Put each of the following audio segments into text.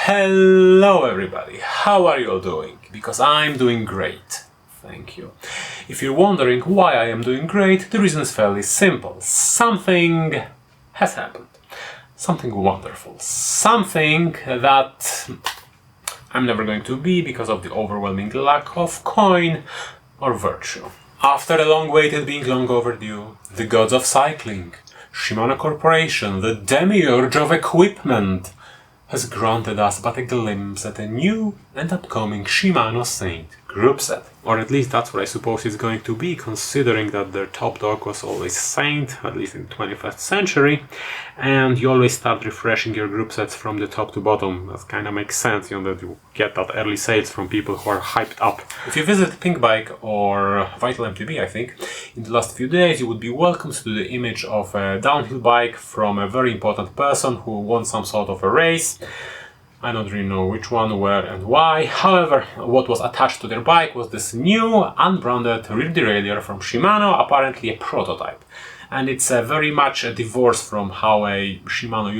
Hello everybody, how are you all doing? Because I'm doing great, thank you. If you're wondering why I am doing great, the reason is fairly simple. Something has happened. Something wonderful. Something that I'm never going to be because of the overwhelming lack of coin or virtue. After a long wait and being long overdue, the gods of cycling, Shimano Corporation, the demiurge of equipment, has granted us but a glimpse at a new and upcoming Shimano Saint group set. Or at least that's what I suppose it's going to be, considering that their top dog was always Saint, at least in the 21st century, and you always start refreshing your group sets from the top to bottom. That kind of makes sense, you know, that you get that early sales from people who are hyped up. If you visit Pink Bike or Vital MTB, I think, in the last few days you would be welcomed to the image of a downhill bike from a very important person who won some sort of a race. I don't really know which one, where and why. However, what was attached to their bike was this new unbranded rear derailleur from Shimano, apparently a prototype. And it's very much a divorce from how a Shimano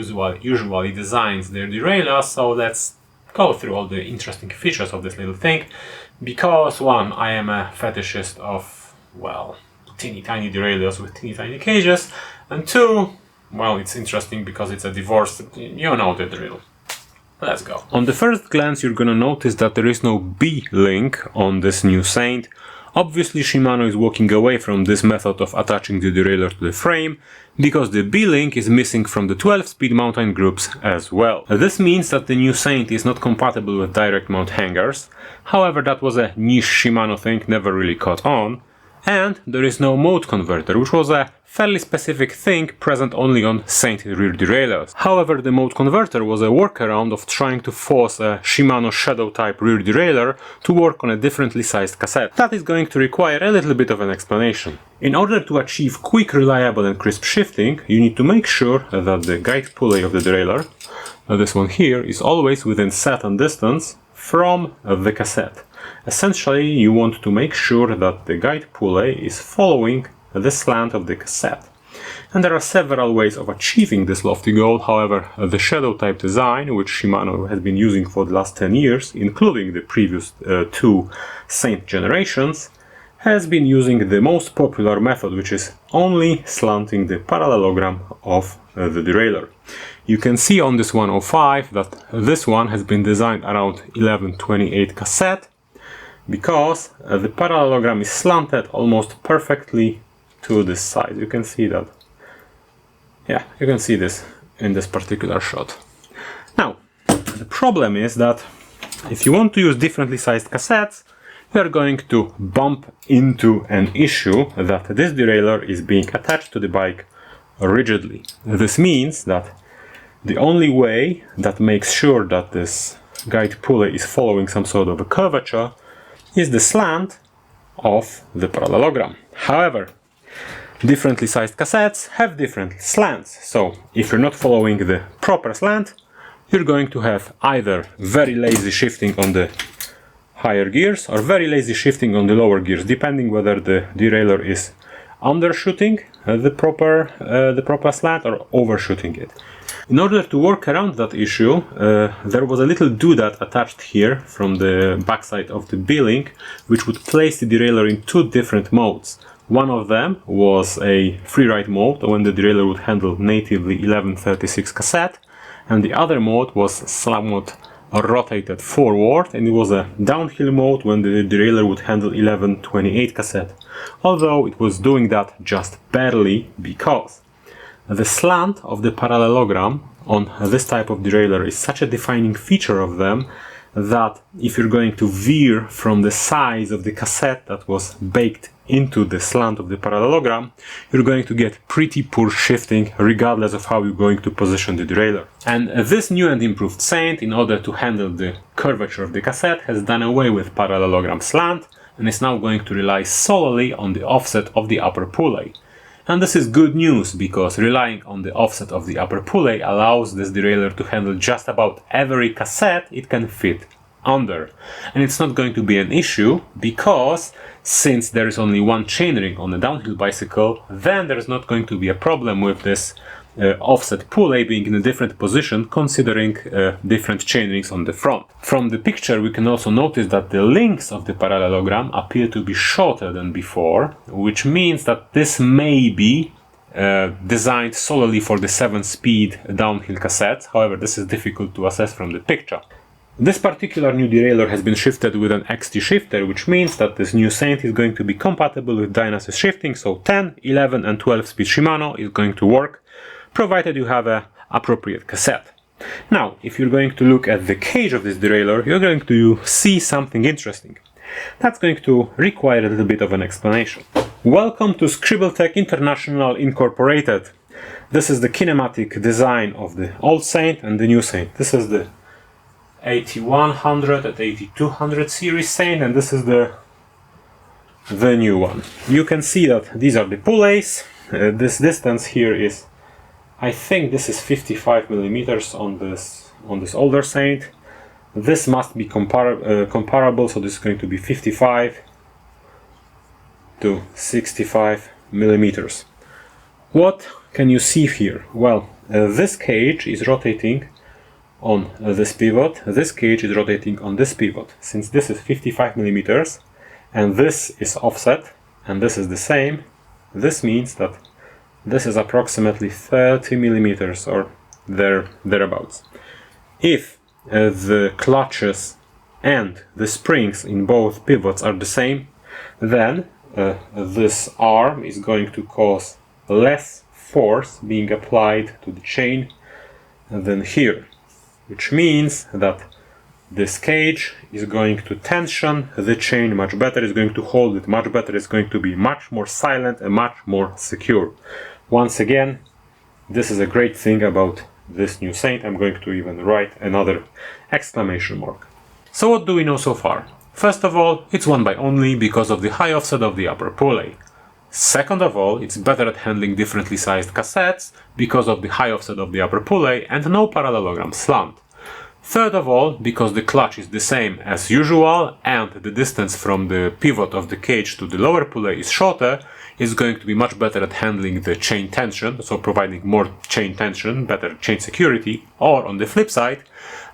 usually designs their derailleur, so let's go through all the interesting features of this little thing. Because one, I am a fetishist of, well, teeny tiny derailleurs with teeny tiny cages, and two, well, it's interesting because it's a divorce, you know the drill. Let's go. On the first glance you're gonna notice that there is no B-link on this new Saint. Obviously Shimano is walking away from this method of attaching the derailleur to the frame, because the B-link is missing from the 12-speed mountain groups as well. This means that the new Saint is not compatible with direct mount hangers. However, that was a niche Shimano thing, never really caught on. And there is no mode converter, which was a fairly specific thing present only on Saint rear derailleurs. However, the mode converter was a workaround of trying to force a Shimano Shadow type rear derailleur to work on a differently sized cassette. That is going to require a little bit of an explanation. In order to achieve quick, reliable and crisp shifting, you need to make sure that the guide pulley of the derailleur, this one here, is always within certain distance from the cassette. Essentially, you want to make sure that the guide pulley is following the slant of the cassette. And there are several ways of achieving this lofty goal. However, the Shadow type design, which Shimano has been using for the last 10 years, including the previous two Saint generations, has been using the most popular method, which is only slanting the parallelogram of the derailleur. You can see on this 105 that this one has been designed around 1128 cassette, because the parallelogram is slanted almost perfectly to this side. You can see that. Yeah, you can see this in this particular shot. Now, the problem is that if you want to use differently sized cassettes, you are going to bump into an issue that this derailleur is being attached to the bike rigidly. This means that the only way that makes sure that this guide pulley is following some sort of a curvature is the slant of the parallelogram. However, differently sized cassettes have different slants, so if you're not following the proper slant, you're going to have either very lazy shifting on the higher gears or very lazy shifting on the lower gears, depending whether the derailleur is undershooting the proper slant or overshooting it. In order to work around that issue, there was a little doodad attached here from the backside of the B-link, which would place the derailleur in two different modes. One of them was a freeride mode, when the derailleur would handle natively 1136 cassette, and the other mode was somewhat rotated forward, and it was a downhill mode when the derailleur would handle 1128 cassette. Although it was doing that just barely, because the slant of the parallelogram on this type of derailleur is such a defining feature of them that if you're going to veer from the size of the cassette that was baked into the slant of the parallelogram, you're going to get pretty poor shifting regardless of how you're going to position the derailleur. And this new and improved Saint, in order to handle the curvature of the cassette, has done away with parallelogram slant and is now going to rely solely on the offset of the upper pulley. And this is good news, because relying on the offset of the upper pulley allows this derailleur to handle just about every cassette it can fit under. And it's not going to be an issue, because since there is only one chainring on a downhill bicycle, then there's not going to be a problem with this offset pulley being in a different position considering different chain rings on the front. From the picture we can also notice that the links of the parallelogram appear to be shorter than before, which means that this may be designed solely for the 7-speed downhill cassettes. However, this is difficult to assess from the picture. This particular new derailleur has been shifted with an XT shifter, which means that this new Saint is going to be compatible with Dynasys shifting, so 10, 11 and 12 speed Shimano is going to work, provided you have an appropriate cassette. Now, if you're going to look at the cage of this derailleur, you're going to see something interesting. That's going to require a little bit of an explanation. Welcome to Scribbletech International Incorporated. This is the kinematic design of the old Saint and the new Saint. This is the 8100 and 8200 series Saint, and this is the new one. You can see that these are the pulleys. This distance here is, I think this is 55 millimeters on this older Saint. This must be comparable, so this is going to be 55 to 65 millimeters. What can you see here? Well, this cage is rotating on this pivot, this cage is rotating on this pivot. Since this is 55 millimeters and this is offset and this is the same, this means that this is approximately 30 millimeters or thereabouts. If the clutches and the springs in both pivots are the same, then this arm is going to cause less force being applied to the chain than here, which means that this cage is going to tension the chain much better, is going to hold it much better, it's going to be much more silent and much more secure. Once again, this is a great thing about this new Saint. I'm going to even write another exclamation mark. So what do we know so far? First of all, it's one by only because of the high offset of the upper pulley. Second of all, it's better at handling differently sized cassettes because of the high offset of the upper pulley and no parallelogram slant. Third of all, because the clutch is the same as usual and the distance from the pivot of the cage to the lower pulley is shorter, it's going to be much better at handling the chain tension, so providing more chain tension, better chain security, or on the flip side,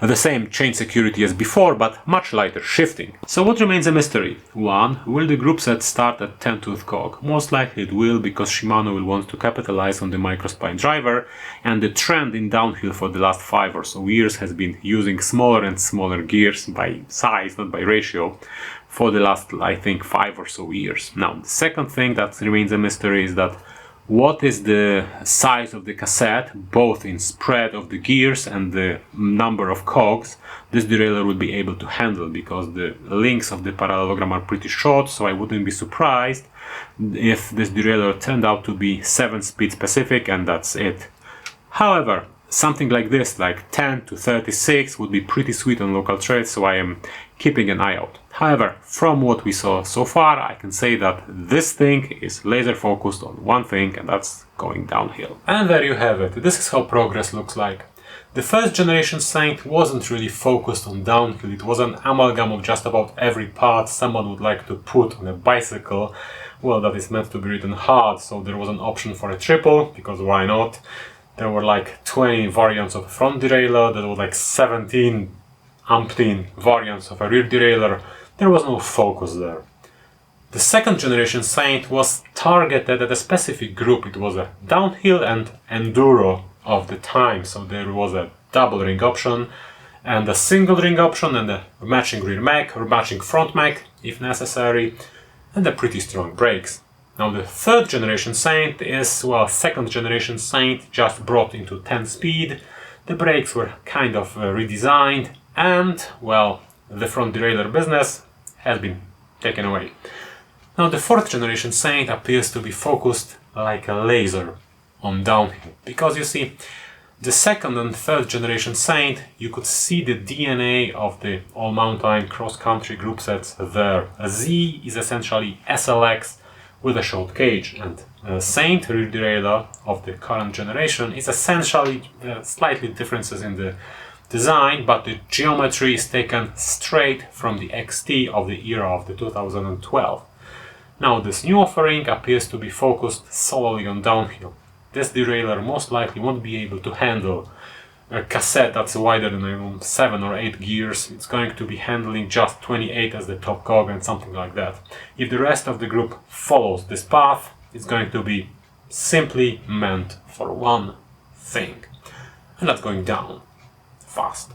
the same chain security as before, but much lighter shifting. So what remains a mystery? 1. Will the group set start at 10-tooth cog? Most likely it will, because Shimano will want to capitalize on the microspine driver, and the trend in downhill for the last 5 or so years has been using smaller and smaller gears by size, not by ratio, for the last, I think, 5 or so years. Now, the second thing that remains a mystery is that what is the size of the cassette, both in spread of the gears and the number of cogs this derailleur will be able to handle, because the links of the parallelogram are pretty short, so I wouldn't be surprised if this derailleur turned out to be 7-speed specific and that's it. However, something like this, like 10 to 36, would be pretty sweet on local trails, so I am keeping an eye out. However, from what we saw so far, I can say that this thing is laser focused on one thing, and that's going downhill. And there you have it. This is how progress looks like. The first generation Saint wasn't really focused on downhill. It was an amalgam of just about every part someone would like to put on a bicycle. Well, that is meant to be ridden hard, so there was an option for a triple, because why not? There were like 20 variants of a front derailleur, there were like 17 umpteen variants of a rear derailleur. There was no focus there. The second generation Saint was targeted at a specific group. It was a downhill and enduro of the time, so there was a double ring option and a single ring option and a matching rear mag or matching front mag if necessary, and a pretty strong brakes. Now the third generation Saint is, well, second generation Saint just brought into 10 speed. The brakes were kind of redesigned and, well, the front derailleur business has been taken away. Now the fourth generation Saint appears to be focused like a laser on downhill, because you see, the second and third generation Saint, you could see the DNA of the all-mountain cross-country group sets there. A Z is essentially SLX with a short cage, and Saint rear derailleur of the current generation is essentially slightly differences in the design, but the geometry is taken straight from the XT of the era of the 2012. Now this new offering appears to be focused solely on downhill. this derailleur most likely won't be able to handle a cassette that's wider than 7 or 8 gears. It's going to be handling just 28 as the top cog and something like that. If the rest of the group follows this path, it's going to be simply meant for one thing, and that's going down fast.